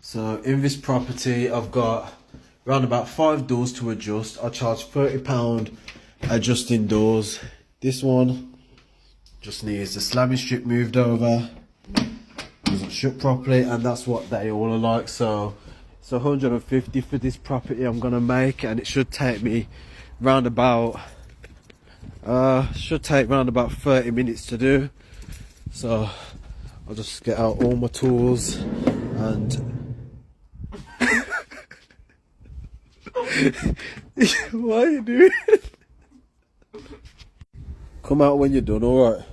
So in this property, I've got around about 5 doors to adjust. I charge £30 adjusting doors. This one just needs the slamming strip moved over. Doesn't shut properly, and that's what they all are like. So it's 150 for this property I'm gonna make, and it should take me round about 30 minutes to do. So I'll just get out all my tools and what are you doing? Come out when you're done, alright?